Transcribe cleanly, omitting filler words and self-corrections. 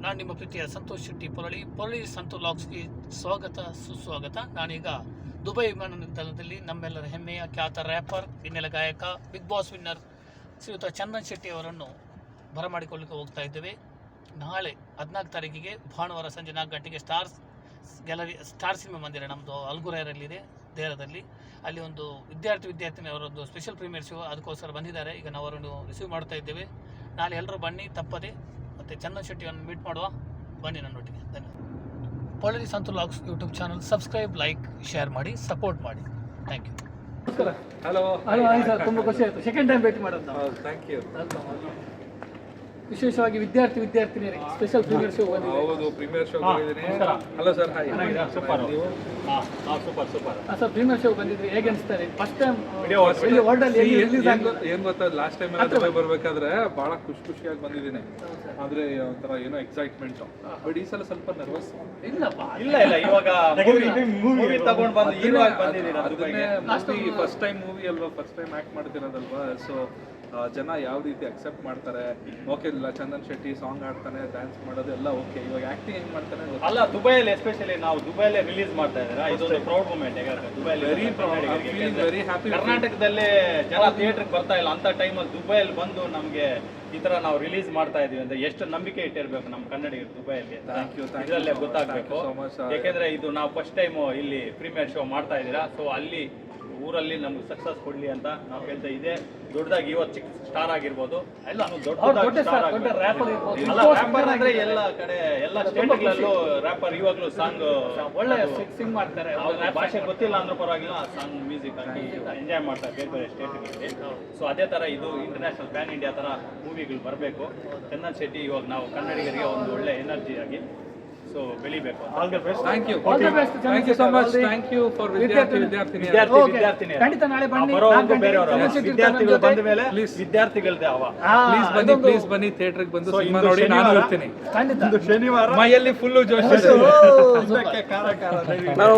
ನಾನು ನಿಮ್ಮ ಪ್ರೀತಿಯ ಸಂತೋಷ್ ಶೆಟ್ಟಿ ಪೊರಳಿ ಸಂತು ಲಾಗ್ಸ್ಗೆ ಸ್ವಾಗತ ಸುಸ್ವಾಗತ. ನಾನೀಗ ದುಬೈ ವಿಮಾನ ನಿಲ್ದಾಣದಲ್ಲಿ ನಮ್ಮೆಲ್ಲರ ಹೆಮ್ಮೆಯ ಖ್ಯಾತ ರ್ಯಾಪರ್, ಹಿನ್ನೆಲೆ ಗಾಯಕ, ಬಿಗ್ ಬಾಸ್ ವಿನ್ನರ್ ಶ್ರೀಯುತ ಚಂದನ್ ಶೆಟ್ಟಿ ಅವರನ್ನು ಬರಮಾಡಿಕೊಳ್ಳಿಕ್ಕೆ ಹೋಗ್ತಾ ಇದ್ದೇವೆ. ನಾಳೆ 14 ತಾರೀಕಿಗೆ ಭಾನುವಾರ ಸಂಜೆ 4 ಗಂಟೆಗೆ ಸ್ಟಾರ್ ಸಿನಿಮಾ ಮಂದಿರ ನಮ್ಮದು ಅಲ್ಗುರೈರಲ್ಲಿದೆ ದೇಹದಲ್ಲಿ. ಅಲ್ಲಿ ಒಂದು ವಿದ್ಯಾರ್ಥಿನಿಯವರೊಂದು ಸ್ಪೆಷಲ್ ಪ್ರೀಮಿಯರ್ ಶೋ ಅದಕ್ಕೋಸ್ಕರ ಬಂದಿದ್ದಾರೆ. ಈಗ ನಾವು ಅವರನ್ನು ರಿಸೀವ್ ಮಾಡ್ತಾ ಇದ್ದೇವೆ. ನಾಳೆ ಎಲ್ಲರೂ ಬನ್ನಿ ತಪ್ಪದೆ. ಮತ್ತು ಚಂದನ್ ಶೆಟ್ಟಿಯನ್ನು ಮೀಟ್ ಮಾಡುವ, ಬನ್ನಿ ನನ್ನೊಟ್ಟಿಗೆ. ಧನ್ಯವಾದ. ಪೊರಳಿ Santu logs YouTube channel subscribe, like, share ಮಾಡಿ, ಸಪೋರ್ಟ್ ಮಾಡಿ. Thank you. ನಮಸ್ಕಾರ. ಹಲೋ ಸರ್, ತುಂಬ ಖುಷಿ ಆಯಿತು. ಸೆಕೆಂಡ್ ಟೈಮ್ ಭೇಟಿ ಮಾಡೋದು ನಾವು. Thank you. ವಿಶೇಷವಾಗಿ ವಿದ್ಯಾರ್ಥಿನಿಯರಿಗೆ ಸ್ಪೆಷಲ್ ಪ್ರೀಮಿಯರ್ ಶೋ ಬಂದಿದೆ. ಹೌದು, ಪ್ರೀಮಿಯರ್ ಶೋ ಬಂದಿದ್ದೀನಿ. Hello sir, hi. ಸೂಪರ್. ನೀವು? ಸೂಪರ್ ಸರ್, ಪ್ರೀಮಿಯರ್ ಶೋ ಬಂದಿದ್ರಿ, ಹೇಗೆ ಅನಿಸ್ತಾರೆ? ಫಸ್ಟ್ ಟೈಮ್ ಏನ್ ಗೊತ್ತಾ, ಲಾಸ್ಟ್ ಟೈಮ್ ಎಲ್ಲ ದುಬೈ ಬರ್ಬೇಕಾದ್ರೆ ಬಹಳ ಖುಷಿಯಾಗಿ ಬಂದಿದ್ದೀನಿ. ಆದ್ರೆ ಒಂಥರ ಏನೋ ಎಕ್ಸೈಟ್ಮೆಂಟ್. ಬಟ್ ಈ ಸಲ ಸ್ವಲ್ಪ ನರ್ವಸ್. ಇಲ್ಲ ಇವಾಗ ಮೂವಿ ತಗೊಂಡ್ ಬಂದು ಹೀರೋಗಿ ಬಂದಿದ್ದೀರಾ ದುಬೈಗೆ. ಫಸ್ಟ್ ಟೈಮ್ ಮೂವಿ ಅಲ್ವಾ, ಫಸ್ಟ್ ಟೈಮ್ ಆಕ್ಟ್ ಮಾಡ್ತಿರೋದಲ್ವಾ. ಸೊ ಜನ ಯಾವ ರೀತಿ ಅಕ್ಸೆಪ್ಟ್ ಮಾಡ್ತಾರೆ, ಓಕೆ ಇಲ್ಲ ಚಂದನ್ ಶೆಟ್ಟಿ ಸಾಂಗ್ ಆಡ್ತಾನೆ, ಡ್ಯಾನ್ಸ್ ಮಾಡೋದು ಎಲ್ಲ ಓಕೆ. ಇವಾಗ ಆಕ್ಟಿಂಗ್ ಹೆಂಗ್ ಮಾಡ್ತಾನೆ ಅಲ್ಲ, ದುಬೈಯಲ್ಲಿ ಎಸ್ಪೆಷಲಿ ನಾವು ದುಬೈಲೇ ರಿಲೀಸ್ ಮಾಡ್ತಾ ಇದ್ದೀರಾ, ಇದೊಂದು ಪ್ರೌಡ್ ಮೂಮೆಂಟ್. Very happy. ಕರ್ನಾಟಕದಲ್ಲೇ ಜನ ಥಿಯೇಟರ್ಗೆ ಬರ್ತಾ ಇಲ್ಲ ಅಂತ ಟೈಮಲ್ಲಿ ದುಬೈಯಲ್ಲಿ ಬಂದು ನಮಗೆ ಈ ತರ ನಾವು ರಿಲೀಸ್ ಮಾಡ್ತಾ ಇದೀವಿ ಅಂತ ಎಷ್ಟು ನಂಬಿಕೆ ಇಟ್ಟಿರ್ಬೇಕು ನಮ್ಮ ಕನ್ನಡಿಗರು ದುಬೈಯಲ್ಲಿ. ಇದರಲ್ಲೇ ಗೊತ್ತಾಗಬೇಕು. ಯಾಕೆಂದ್ರೆ ಇದು ನಾವು ಫಸ್ಟ್ ಟೈಮ್ ಇಲ್ಲಿ ಪ್ರೀಮಿಯರ್ ಶೋ ಮಾಡ್ತಾ ಇದ್ದೀರಾ. ಸೊ ಅಲ್ಲಿ ಊರಲ್ಲಿ ನಮ್ಗೆ ಸಕ್ಸಸ್ ಕೊಡ್ಲಿ ಅಂತ ನಾವು ಹೇಳ್ತಾ ಇದೇ ದೊಡ್ಡದಾಗಿ ಇವತ್ತು ಚಿಕ್ಕ ಸ್ಟಾರ್ ಆಗಿರ್ಬೋದು, ದೊಡ್ಡ ಸ್ಟಾರ್ ರ್ಯಾಪರ್ ಅಂದ್ರೆ ಎಲ್ಲ ಕಡೆ ಎಲ್ಲ ಸ್ಟೇಟ್ಗಳಲ್ಲೂ ರ್ಯಾಪರ್ ಇವಾಗಲೂ ಸಾಂಗ್ ಒಳ್ಳೆ ಸಿಂಗ್ ಮಾಡ್ತಾರೆ. ಭಾಷೆ ಗೊತ್ತಿಲ್ಲ ಅಂದ್ರೂ ಪರವಾಗಿಲ್ಲ, ಸಾಂಗ್ ಮ್ಯೂಸಿಕ್ ಆಗಿ ಎಂಜಾಯ್ ಮಾಡ್ತಾರೆ ಬೇರೆ ಬೇರೆ ಸ್ಟೇಟ್ಗಳಲ್ಲಿ. ಸೊ ಅದೇ ತರ ಇದು ಇಂಟರ್ನ್ಯಾಷನಲ್ ಪ್ಯಾನ್ ಇಂಡಿಯಾ ತರ ಮೂವಿಗಳು ಬರಬೇಕು. ಚಂದನ್ ಶೆಟ್ಟಿ ಇವಾಗ ನಾವು ಕನ್ನಡಿಗರಿಗೆ ಒಂದು ಒಳ್ಳೆ ಎನರ್ಜಿ ಆಗಿ ಸೊ ಬೆಳಿಬೇಕು. All the best. Thank you. Thank you so much. Thank you for ವಿದ್ಯಾರ್ಥಿನಿ. ಖಂಡಿತ ನಾಳೆ ಬನ್ನಿ. ವಿದ್ಯಾರ್ಥಿಗಳು ಬಂದ ಮೇಲೆ ವಿದ್ಯಾರ್ಥಿಗಳದೇ ಪ್ಲೀಸ್ ಬನ್ನಿ ಥಿಯೇಟರ್ಗೆ ಬಂದು ಸಿನಿಮಾ ನೋಡಿ. ನಾನು ಇರ್ತೀನಿ ಖಂಡಿತ. ಶನಿವಾರ ಮೈಯಲ್ಲಿ ಫುಲ್ಲು ಜೋಶ್. ಖಾರ ನಾನು